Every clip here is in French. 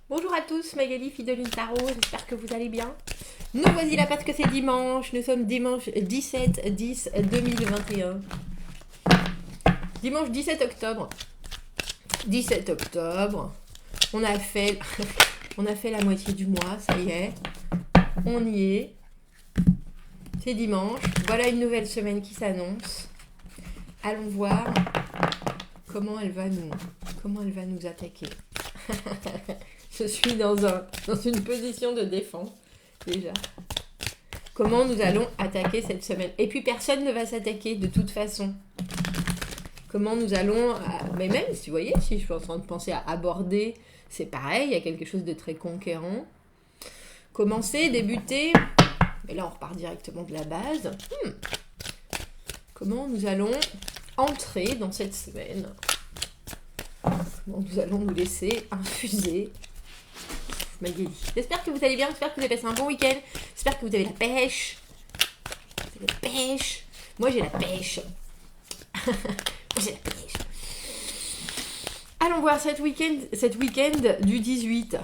Bonjour à tous, Magali, fille de Lune Tarot, j'espère que vous allez bien. Nous voici là parce que c'est dimanche, nous sommes dimanche 17-10-2021. Dimanche 17 octobre. 17 octobre, on a fait la moitié du mois, ça y est, on y est. C'est dimanche, voilà une nouvelle semaine qui s'annonce. Allons voir comment elle va nous attaquer. Je suis dans une position de défense, déjà. Comment nous allons attaquer cette semaine? Et puis personne ne va s'attaquer de toute façon. Comment nous allons... Mais même, si vous voyez, si je suis en train de penser à aborder, c'est pareil, il y a quelque chose de très conquérant. Commencer, débuter... Mais là, on repart directement de la base. Comment nous allons entrer dans cette semaine? Comment nous allons nous laisser infuser Magali. J'espère que vous allez bien, j'espère que vous avez passé un bon week-end, j'espère que vous avez la pêche. Vous avez la pêche. Moi j'ai la pêche. Moi j'ai la pêche. Cette voir cette week-end du 18.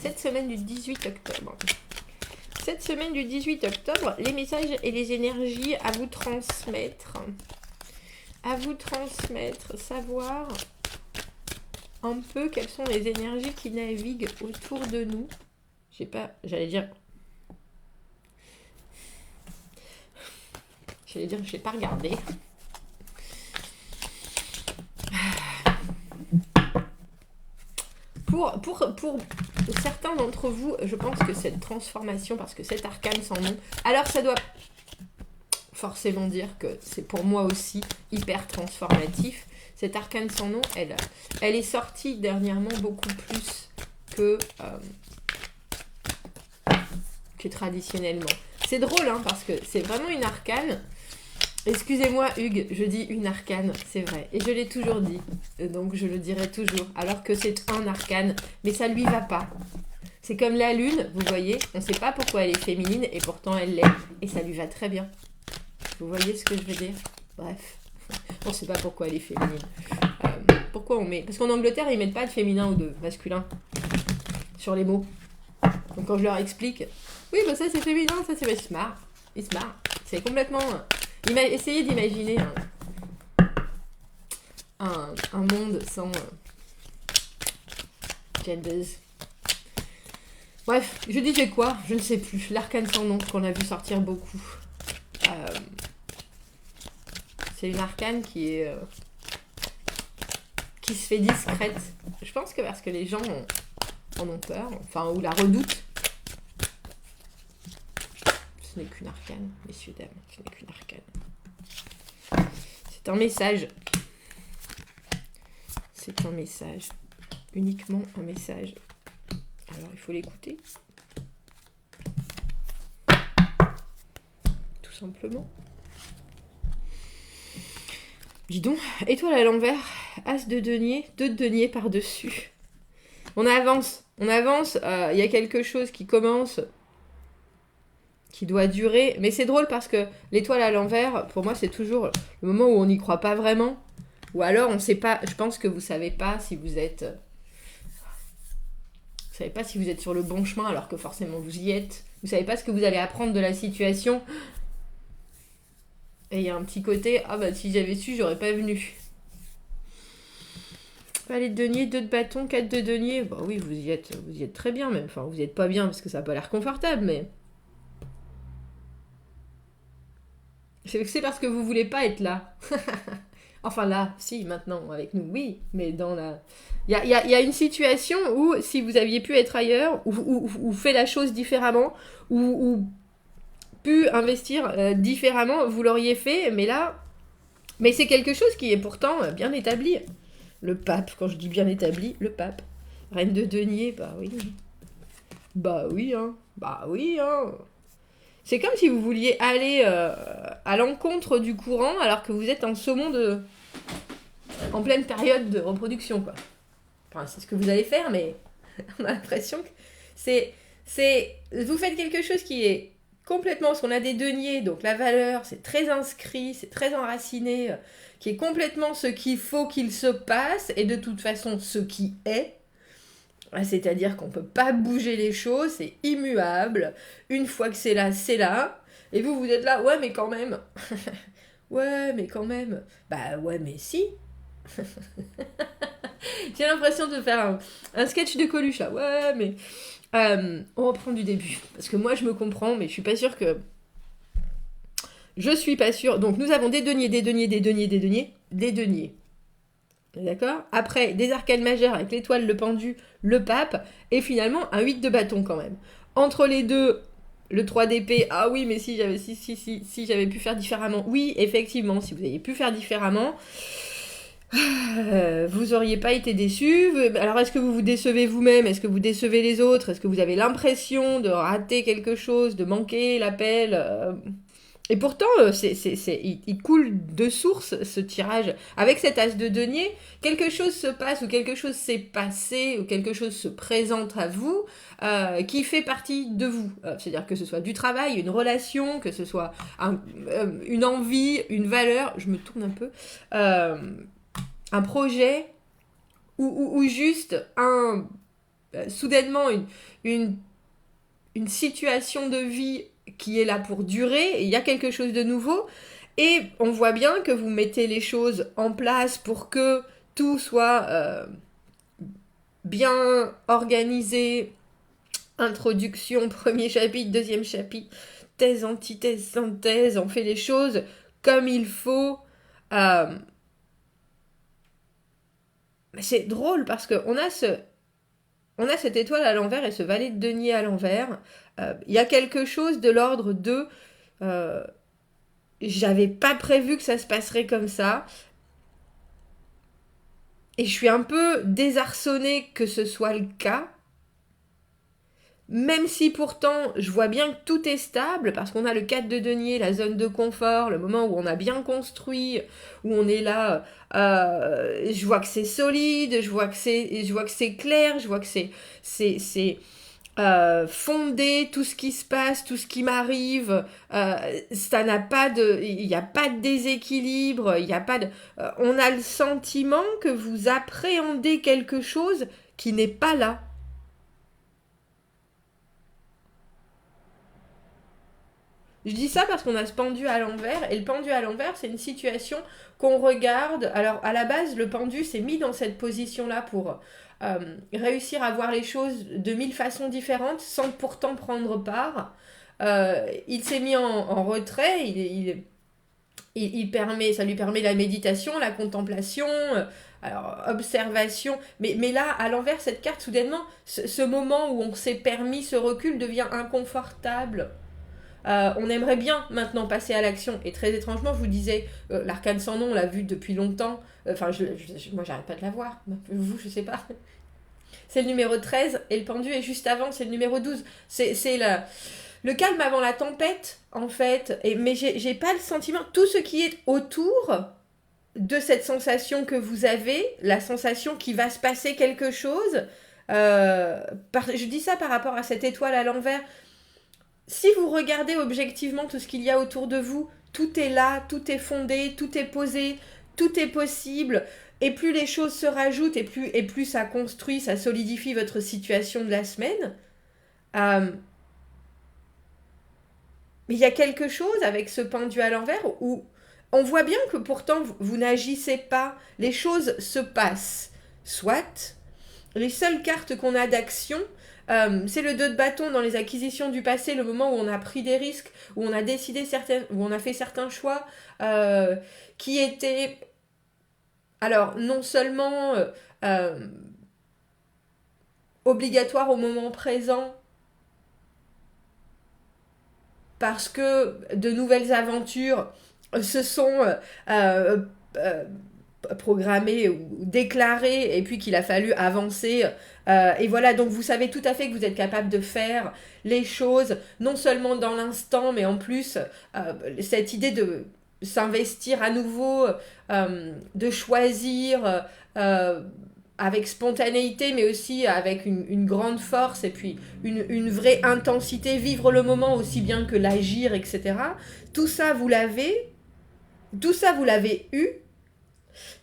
Cette semaine du 18 octobre. Cette semaine du 18 octobre, les messages et les énergies à vous transmettre. À vous transmettre, savoir un peu quelles sont les énergies qui naviguent autour de nous. Je n'ai pas regardé. Pour certains d'entre vous, je pense que cette transformation, parce que cet arcane sans nom, alors ça doit forcément dire que c'est pour moi aussi hyper transformatif. Cet arcane sans nom, elle est sortie dernièrement beaucoup plus que traditionnellement. C'est drôle, hein, parce que c'est vraiment une arcane. Excusez-moi, Hugues, je dis une arcane, c'est vrai. Et je l'ai toujours dit, donc je le dirai toujours. Alors que c'est un arcane, mais ça lui va pas. C'est comme la lune, vous voyez, on ne sait pas pourquoi elle est féminine, et pourtant elle l'est, et ça lui va très bien. Vous voyez ce que je veux dire? Bref. On ne sait pas pourquoi elle est féminine. Pourquoi on met... Parce qu'en Angleterre, ils ne mettent pas de féminin ou de masculin sur les mots. Donc quand je leur explique, oui, bah ça c'est féminin, ça c'est... Ils se marrent. C'est complètement... Essayez d'imaginer un monde sans genders. Bref, je disais quoi? Je ne sais plus. L'arcane sans nom qu'on a vu sortir beaucoup. C'est une arcane qui se fait discrète. Je pense que parce que les gens en ont peur, enfin, ou la redoutent. Ce n'est qu'une arcane, messieurs, dames, ce n'est qu'une arcane. C'est un message. C'est un message. Uniquement un message. Alors, il faut l'écouter. Tout simplement. Dis donc, étoile à l'envers, as de denier, 2 de denier par-dessus. On avance, il y a quelque chose qui commence, qui doit durer. Mais c'est drôle parce que l'étoile à l'envers, pour moi, c'est toujours le moment où on n'y croit pas vraiment. Ou alors, on ne sait pas, je pense que vous ne savez pas si vous êtes... Vous savez pas si vous êtes sur le bon chemin alors que forcément vous y êtes. Vous savez pas ce que vous allez apprendre de la situation. Et il y a un petit côté, ah bah si j'avais su, j'aurais pas venu. Valet de denier, 2 de bâton, 4 de denier. Bah oui, vous y êtes très bien même. Enfin, vous y êtes pas bien parce que ça a pas l'air confortable, mais... C'est parce que vous voulez pas être là. Enfin là, si, maintenant, avec nous, oui. Mais dans la... Il y a une situation où, si vous aviez pu être ailleurs, ou fait la chose différemment, ou pu investir différemment, vous l'auriez fait, mais là... Mais c'est quelque chose qui est pourtant bien établi. Le pape, quand je dis bien établi, le pape. Reine de denier, bah oui. Bah oui, hein. C'est comme si vous vouliez aller à l'encontre du courant alors que vous êtes en saumon en pleine période de reproduction, quoi. Enfin, c'est ce que vous allez faire, mais on a l'impression que c'est... Vous faites quelque chose qui est complètement, parce qu'on a des deniers, donc la valeur, c'est très inscrit, c'est très enraciné, qui est complètement ce qu'il faut qu'il se passe, et de toute façon, ce qui est. C'est-à-dire qu'on ne peut pas bouger les choses, c'est immuable. Une fois que c'est là, c'est là. Et vous êtes là, ouais, mais quand même. Ouais, mais quand même. Bah ouais, mais si. J'ai l'impression de faire un sketch de Coluche là. Ouais, mais... on reprend du début. Parce que moi, je me comprends, mais je suis pas sûre que... Je suis pas sûre. Donc, nous avons des deniers, des deniers, des deniers, des deniers, des deniers. D'accord. Après, des arcanes majeures avec l'étoile, le pendu, le pape, et finalement un 8 de bâton quand même. Entre les deux, le 3 d'épée, ah oui, mais si j'avais pu faire différemment. Oui, effectivement, si vous aviez pu faire différemment, vous auriez pas été déçus. Alors, est-ce que vous vous décevez vous-même? Est-ce que vous décevez les autres? Est-ce que vous avez l'impression de rater quelque chose, de manquer l'appel? Et pourtant, il coule de source, ce tirage. Avec cet as de denier, quelque chose se passe, ou quelque chose s'est passé, ou quelque chose se présente à vous, qui fait partie de vous. C'est-à-dire que ce soit du travail, une relation, que ce soit une envie, une valeur, je me tourne un peu, un projet, ou juste soudainement une situation de vie qui est là pour durer, et il y a quelque chose de nouveau, et on voit bien que vous mettez les choses en place pour que tout soit bien organisé, introduction, premier chapitre, deuxième chapitre, thèse, antithèse, synthèse, on fait les choses comme il faut. C'est drôle parce qu'on a cette étoile à l'envers et ce valet de denier à l'envers. Il y a quelque chose de l'ordre de... j'avais pas prévu que ça se passerait comme ça. Et je suis un peu désarçonnée que ce soit le cas. Même si pourtant, je vois bien que tout est stable, parce qu'on a le 4 de denier, la zone de confort, le moment où on a bien construit, où on est là, je vois que c'est solide, je vois que c'est clair, je vois que c'est fondé, tout ce qui se passe, tout ce qui m'arrive, ça n'a pas de... Il n'y a pas de déséquilibre, il n'y a pas de... on a le sentiment que vous appréhendez quelque chose qui n'est pas là. Je dis ça parce qu'on a ce pendu à l'envers, et le pendu à l'envers, c'est une situation qu'on regarde. Alors, à la base, le pendu s'est mis dans cette position-là pour réussir à voir les choses de 1000 façons différentes, sans pourtant prendre part. Il s'est mis en retrait, ça lui permet la méditation, la contemplation, alors, observation. Mais là, à l'envers, cette carte, soudainement, ce moment où on s'est permis ce recul devient inconfortable. On aimerait bien maintenant passer à l'action. Et très étrangement, je vous disais, l'arcane sans nom, on l'a vu depuis longtemps. Enfin, moi, j'arrête pas de la voir. Vous, je sais pas. C'est le numéro 13, et le pendu est juste avant, c'est le numéro 12. C'est le calme avant la tempête, en fait. Mais j'ai pas le sentiment... Tout ce qui est autour de cette sensation que vous avez, la sensation qu'il va se passer quelque chose... je dis ça par rapport à cette étoile à l'envers... Si vous regardez objectivement tout ce qu'il y a autour de vous, tout est là, tout est fondé, tout est posé, tout est possible. Et plus les choses se rajoutent, et plus ça construit, ça solidifie votre situation de la semaine. Mais il y a quelque chose avec ce pendu à l'envers où on voit bien que pourtant vous n'agissez pas. Les choses se passent. Soit, les seules cartes qu'on a d'action... c'est le 2 de bâton dans les acquisitions du passé, le moment où on a pris des risques, où on a où on a fait certains choix qui étaient, alors non seulement obligatoires au moment présent, parce que de nouvelles aventures se sont programmé ou déclaré, et puis qu'il a fallu avancer, et voilà, donc vous savez tout à fait que vous êtes capable de faire les choses non seulement dans l'instant, mais en plus cette idée de s'investir à nouveau, de choisir avec spontanéité, mais aussi avec une grande force et puis une vraie intensité, vivre le moment aussi bien que l'agir, etc. Tout ça, vous l'avez eu,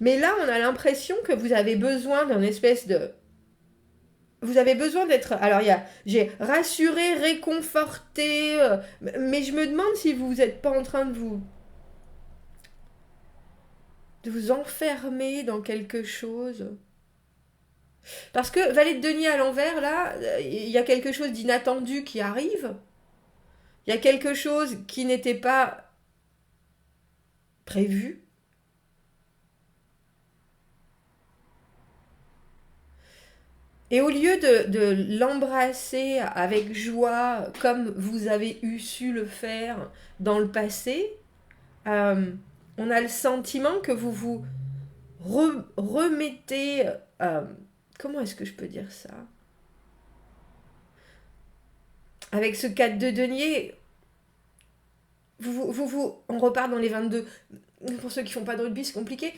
mais là, on a l'impression que vous avez besoin d'une espèce de... Vous avez besoin d'être... Alors, j'ai rassuré, réconforté, mais je me demande si vous n'êtes pas en train de vous enfermer dans quelque chose. Parce que valet de denier à l'envers, là, il y a quelque chose d'inattendu qui arrive. Il y a quelque chose qui n'était pas prévu. Et au lieu de l'embrasser avec joie, comme vous avez su le faire dans le passé, on a le sentiment que vous vous remettez... comment est-ce que je peux dire ça? Avec ce 4 de denier, on repart dans les 22. Pour ceux qui font pas de rugby, c'est compliqué.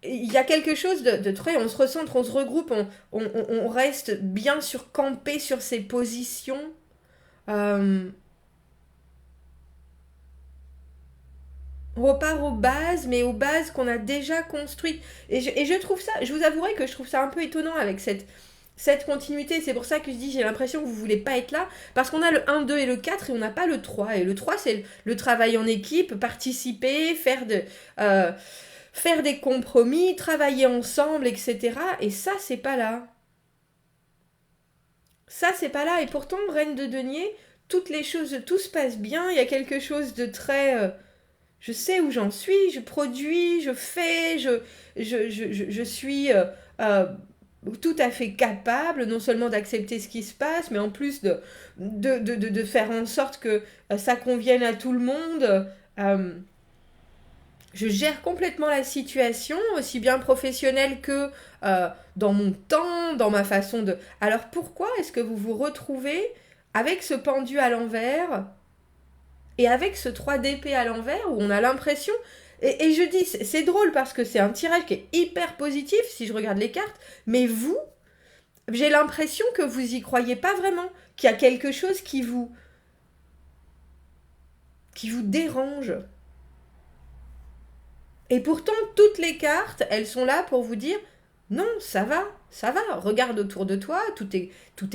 Il y a quelque chose de très... On se recentre, on se regroupe, on reste bien campé sur ses positions. On repart aux bases, mais aux bases qu'on a déjà construites. Et je trouve ça... Je vous avouerai que je trouve ça un peu étonnant avec cette continuité. C'est pour ça que je dis j'ai l'impression que vous voulez pas être là. Parce qu'on a le 1, 2 et le 4 et on n'a pas le 3. Et le 3, c'est le travail en équipe, participer, faire des compromis, travailler ensemble, etc. Et ça, c'est pas là. Ça, c'est pas là. Et pourtant, reine de denier, toutes les choses, tout se passe bien. Il y a quelque chose de très... je sais où j'en suis, je produis, je fais, je suis tout à fait capable, non seulement d'accepter ce qui se passe, mais en plus de faire en sorte que ça convienne à tout le monde. Je gère complètement la situation, aussi bien professionnelle que dans mon temps, dans ma façon de... Alors pourquoi est-ce que vous vous retrouvez avec ce pendu à l'envers et avec ce 3 d'épée à l'envers où on a l'impression... Et je dis, c'est drôle parce que c'est un tirage qui est hyper positif si je regarde les cartes, mais vous, j'ai l'impression que vous y croyez pas vraiment, qu'il y a quelque chose qui vous dérange. Et pourtant, toutes les cartes, elles sont là pour vous dire non, ça va, regarde autour de toi, tout est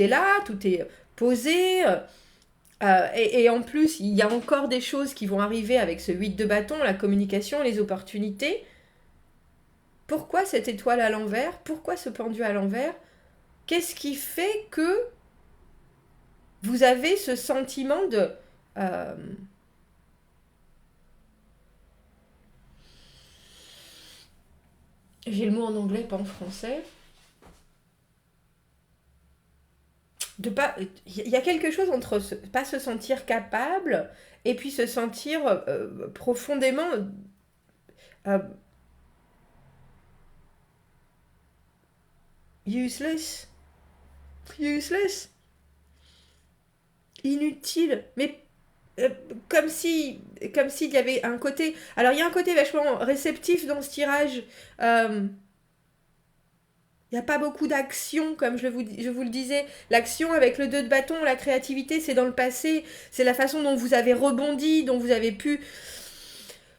là, tout est posé. Et en plus, il y a encore des choses qui vont arriver avec ce 8 de bâton, la communication, les opportunités. Pourquoi cette étoile à l'envers? Pourquoi ce pendu à l'envers? Qu'est-ce qui fait que vous avez ce sentiment de... j'ai le mot en anglais, pas en français. Il y a quelque chose entre pas se sentir capable et puis se sentir profondément euh, useless, inutile, mais comme s'il y avait un côté... Alors il y a un côté vachement réceptif dans ce tirage. Il n'y a pas beaucoup d'action, comme je vous le disais. L'action avec le 2 de bâton, la créativité, c'est dans le passé. C'est la façon dont vous avez rebondi, dont vous avez pu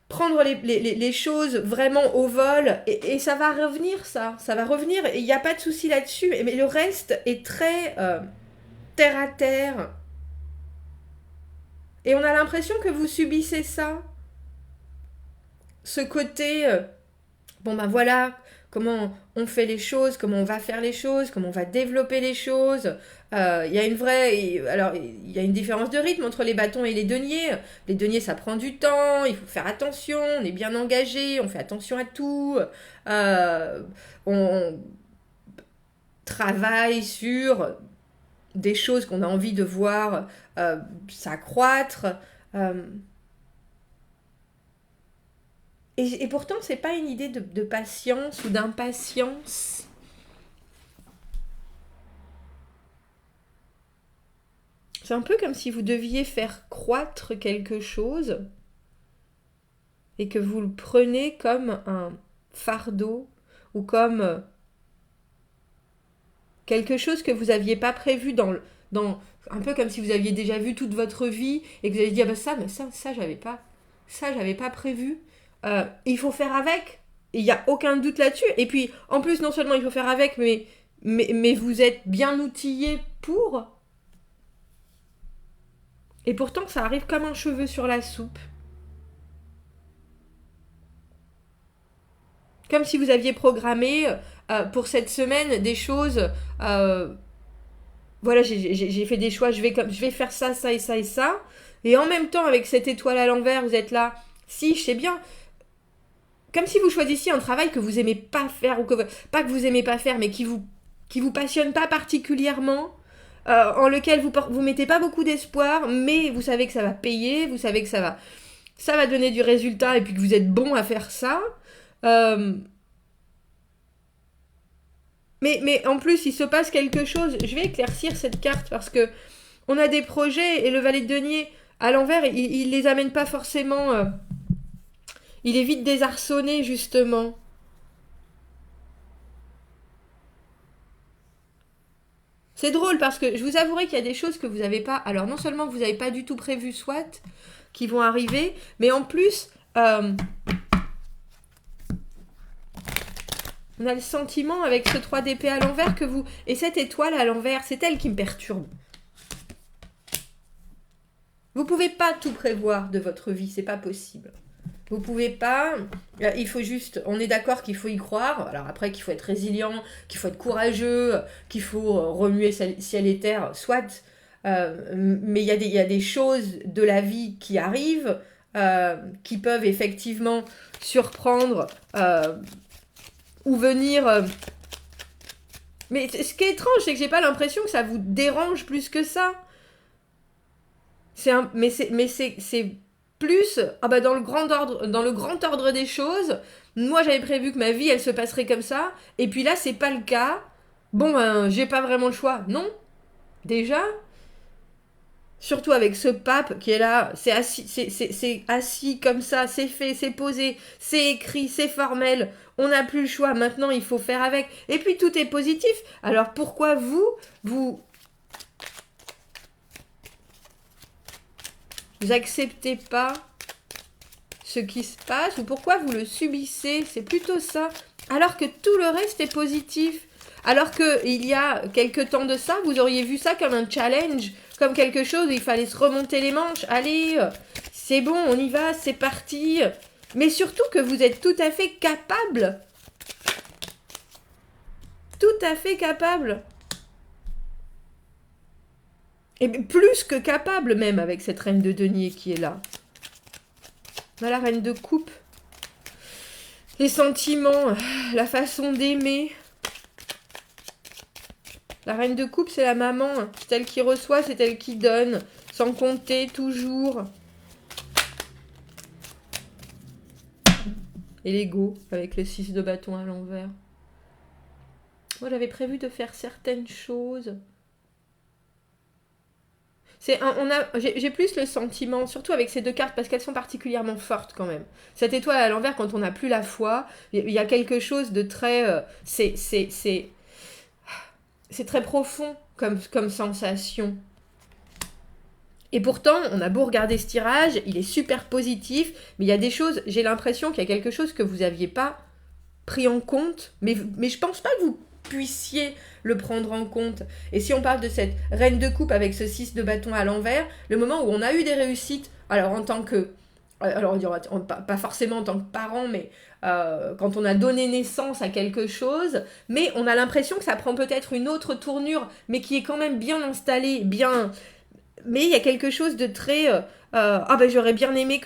prendre les choses vraiment au vol. Et ça va revenir, ça. Ça va revenir. Et il n'y a pas de souci là-dessus. Mais le reste est très terre à terre. Et on a l'impression que vous subissez ça. Ce côté... bon ben voilà... comment on fait les choses, comment on va faire les choses, comment on va développer les choses. Il y a une vraie... Alors, il y a une différence de rythme entre les bâtons et les deniers. Les deniers, ça prend du temps, il faut faire attention, on est bien engagé, on fait attention à tout. On travaille sur des choses qu'on a envie de voir s'accroître. Et pourtant, c'est pas une idée de patience ou d'impatience. C'est un peu comme si vous deviez faire croître quelque chose et que vous le prenez comme un fardeau ou comme quelque chose que vous n'aviez pas prévu dans un peu comme si vous aviez déjà vu toute votre vie et que vous avez dit ah ben ça j'avais pas prévu. Il faut faire avec. Il n'y a aucun doute là-dessus. Et puis en plus non seulement il faut faire avec, mais vous êtes bien outillé pour. Et pourtant ça arrive comme un cheveu sur la soupe. Comme si vous aviez programmé pour cette semaine des choses. Voilà, j'ai fait des choix, je vais faire ça, ça et ça et ça. Et en même temps, avec cette étoile à l'envers, vous êtes là. Si, je sais bien. Comme si vous choisissiez un travail que vous aimez pas faire, ou pas que vous aimez pas faire, mais qui vous passionne pas particulièrement, en lequel vous mettez pas beaucoup d'espoir, mais vous savez que ça va payer, vous savez que ça va donner du résultat, et puis que vous êtes bon à faire ça. Mais en plus, il se passe quelque chose. Je vais éclaircir cette carte parce que on a des projets et le valet de denier à l'envers, il les amène pas forcément. Il est vite désarçonné justement. C'est drôle parce que je vous avouerai qu'il y a des choses que vous n'avez pas. Alors non seulement que vous n'avez pas du tout prévu, soit qui vont arriver, mais en plus. On a le sentiment avec ce 3 d'épée à l'envers que vous... Et cette étoile à l'envers, c'est elle qui me perturbe. Vous pouvez pas tout prévoir de votre vie, c'est pas possible. Vous pouvez pas... Il faut juste... On est d'accord qu'il faut y croire. Alors après, qu'il faut être résilient, qu'il faut être courageux, qu'il faut remuer ciel et terre, soit. Mais il y a des choses de la vie qui arrivent, qui peuvent effectivement surprendre... ou venir... Mais ce qui est étrange, c'est que j'ai pas l'impression que ça vous dérange plus que ça. Mais c'est plus... Ah bah dans le grand ordre des choses, moi j'avais prévu que ma vie, elle se passerait comme ça, et puis là, c'est pas le cas. Bon, j'ai pas vraiment le choix. Non, déjà... Surtout avec ce pape qui est là, c'est assis comme ça, c'est fait, c'est posé, c'est écrit, c'est formel. On n'a plus le choix, maintenant il faut faire avec. Et puis tout est positif. Alors pourquoi vous acceptez pas ce qui se passe ou pourquoi vous le subissez? C'est plutôt ça. Alors que tout le reste est positif. Alors qu'il y a quelques temps de ça, vous auriez vu ça comme un challenge, comme quelque chose où il fallait se remonter les manches. Allez, c'est bon, on y va, c'est parti. Mais surtout que vous êtes tout à fait capable. Tout à fait capable. Et plus que capable même avec cette reine de denier qui est là. Là, la reine de coupe. Les sentiments, la façon d'aimer. La reine de coupe, c'est la maman. C'est elle qui reçoit, c'est elle qui donne. Sans compter, toujours. Et l'ego, avec le 6 de bâton à l'envers. Moi, j'avais prévu de faire certaines choses. J'ai plus le sentiment, surtout avec ces deux cartes, parce qu'elles sont particulièrement fortes quand même. Cette étoile à l'envers, quand on n'a plus la foi, il y a quelque chose de très... C'est très profond comme sensation. Et pourtant, on a beau regarder ce tirage, il est super positif, mais il y a des choses, j'ai l'impression qu'il y a quelque chose que vous n'aviez pas pris en compte, mais je pense pas que vous puissiez le prendre en compte. Et si on parle de cette reine de coupe avec ce 6 de bâton à l'envers, le moment où on a eu des réussites, alors en tant que... Alors, pas forcément en tant que parent, mais quand on a donné naissance à quelque chose, mais on a l'impression que ça prend peut-être une autre tournure, mais qui est quand même bien installée, bien... Mais il y a quelque chose de très... j'aurais bien aimé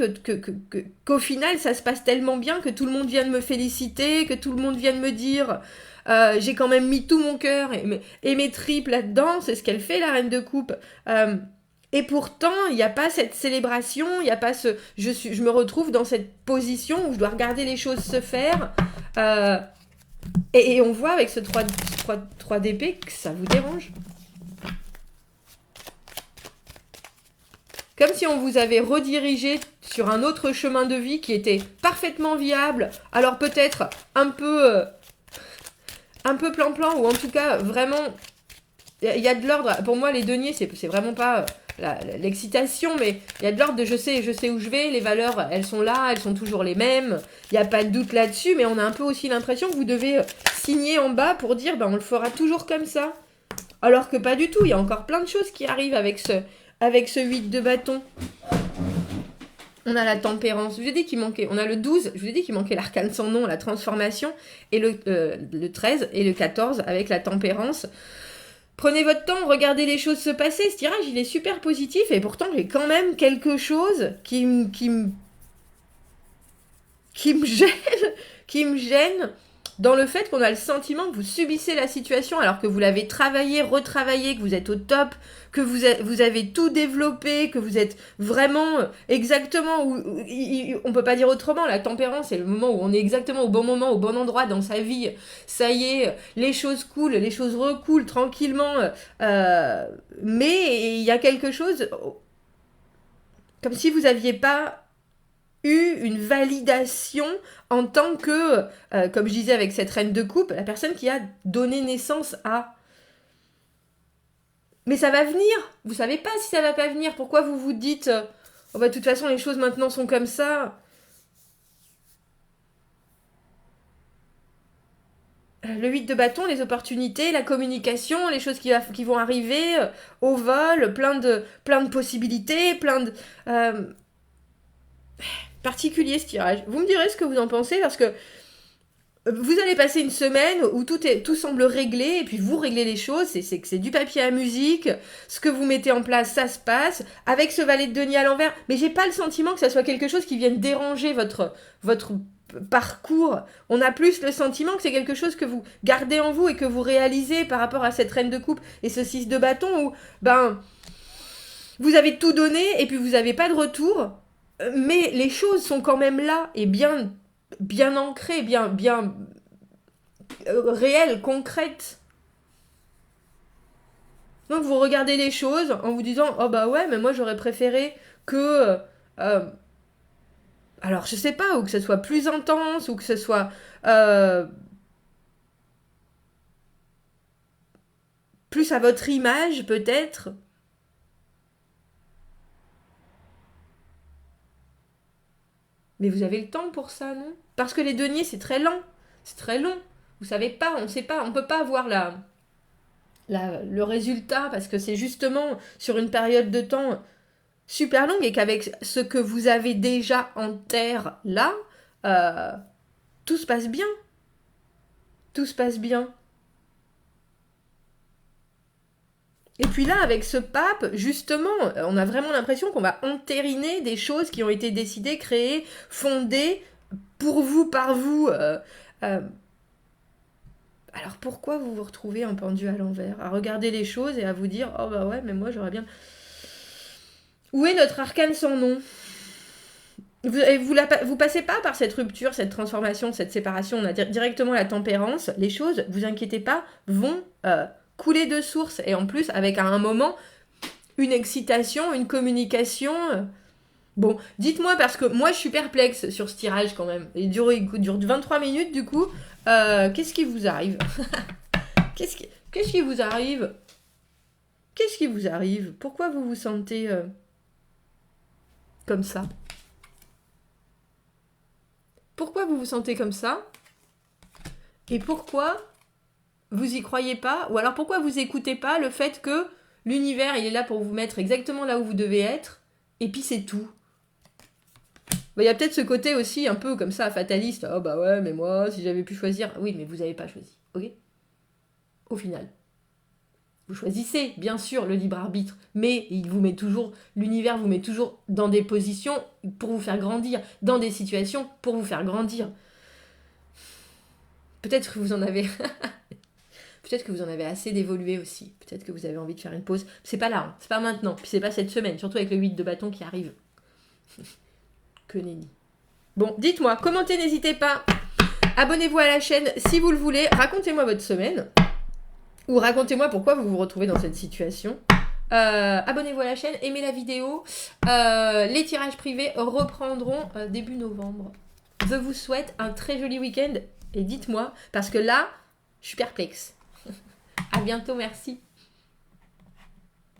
qu'au final, ça se passe tellement bien que tout le monde vienne me féliciter, que tout le monde vienne me dire... j'ai quand même mis tout mon cœur et mes tripes là-dedans, c'est ce qu'elle fait, la reine de coupe. Et pourtant, il n'y a pas cette célébration, il n'y a pas ce... Je me retrouve dans cette position où je dois regarder les choses se faire. Et on voit avec ce 3 d'épée que ça vous dérange. Comme si on vous avait redirigé sur un autre chemin de vie qui était parfaitement viable. Alors peut-être un peu plan-plan, ou en tout cas vraiment il y a de l'ordre. Pour moi, les deniers, c'est vraiment pas l'excitation, mais il y a de l'ordre de je sais où je vais, les valeurs, elles sont là, elles sont toujours les mêmes. Il n'y a pas de doute là-dessus, mais on a un peu aussi l'impression que vous devez signer en bas pour dire, on le fera toujours comme ça. Alors que pas du tout, il y a encore plein de choses qui arrivent avec ce 8 de bâton. On a la tempérance, je vous ai dit qu'il manquait, on a le 12, je vous ai dit qu'il manquait l'arcane sans nom, la transformation, et le 13 et le 14 avec la tempérance. Prenez votre temps, regardez les choses se passer, ce tirage il est super positif, et pourtant j'ai quand même quelque chose qui me gêne dans le fait qu'on a le sentiment que vous subissez la situation alors que vous l'avez travaillé, retravaillé, que vous êtes au top, que vous avez tout développé, que vous êtes vraiment exactement où on peut pas dire autrement, la tempérance c'est le moment où on est exactement au bon moment, au bon endroit dans sa vie, ça y est, les choses coulent, les choses recoulent tranquillement, mais il y a quelque chose comme si vous aviez pas eu une validation en tant que, comme je disais avec cette reine de coupe, la personne qui a donné naissance à. Mais ça va venir. Vous savez pas si ça va pas venir. Pourquoi vous vous dites, de toute façon les choses maintenant sont comme ça. Le 8 de bâton, les opportunités, la communication, les choses qui vont arriver au vol, plein de possibilités, plein de... particulier ce tirage. Vous me direz ce que vous en pensez parce que vous allez passer une semaine où tout semble réglé et puis vous réglez les choses, c'est du papier à musique, ce que vous mettez en place, ça se passe, avec ce valet de denier à l'envers, mais j'ai pas le sentiment que ça soit quelque chose qui vienne déranger votre parcours. On a plus le sentiment que c'est quelque chose que vous gardez en vous et que vous réalisez par rapport à cette reine de coupe et ce 6 de bâton où, vous avez tout donné et puis vous avez pas de retour. Mais les choses sont quand même là et bien ancrées, bien réelles, concrètes. Donc vous regardez les choses en vous disant oh bah ouais mais moi j'aurais préféré que alors je sais pas, ou que ce soit plus intense ou que ce soit plus à votre image peut-être. Mais vous avez le temps pour ça, non? Parce que les deniers, c'est très lent. C'est très long. Vous savez pas, on sait pas, on peut pas voir le résultat parce que c'est justement sur une période de temps super longue et qu'avec ce que vous avez déjà en terre là, tout se passe bien. Tout se passe bien. Et puis là, avec ce pape, justement, on a vraiment l'impression qu'on va entériner des choses qui ont été décidées, créées, fondées pour vous, par vous. Alors pourquoi vous vous retrouvez un pendu à l'envers, à regarder les choses et à vous dire « Oh bah ouais, mais moi j'aurais bien... » Où est notre arcane sans nom? Vous passez pas par cette rupture, cette transformation, cette séparation. On a directement la tempérance. Les choses, vous inquiétez pas, vont... couler de source et en plus avec à un moment une excitation, une communication. Bon, dites-moi parce que moi je suis perplexe sur ce tirage quand même. Il dure 23 minutes du coup. Qu'est-ce qui vous arrive? Qu'est-ce qui vous arrive? Qu'est-ce qui vous arrive? Pourquoi vous vous sentez comme ça? Pourquoi vous vous sentez comme ça? Et pourquoi vous y croyez pas? Ou alors pourquoi vous écoutez pas le fait que l'univers il est là pour vous mettre exactement là où vous devez être et puis c'est tout? Il y a peut-être ce côté aussi un peu comme ça fataliste. Oh bah ouais mais moi si j'avais pu choisir. Oui mais vous n'avez pas choisi, ok? Au final. Vous choisissez bien sûr le libre arbitre, mais l'univers vous met toujours dans des positions pour vous faire grandir, dans des situations pour vous faire grandir. Peut-être que vous en avez... Peut-être que vous en avez assez d'évoluer aussi. Peut-être que vous avez envie de faire une pause. C'est pas là, hein. C'est pas maintenant. Puis c'est pas cette semaine. Surtout avec le 8 de bâton qui arrive. Que nenni. Bon, dites-moi, commentez, n'hésitez pas. Abonnez-vous à la chaîne si vous le voulez. Racontez-moi votre semaine. Ou racontez-moi pourquoi vous vous retrouvez dans cette situation. Abonnez-vous à la chaîne, aimez la vidéo. Les tirages privés reprendront début novembre. Je vous souhaite un très joli week-end. Et dites-moi, parce que là, je suis perplexe. À bientôt, merci.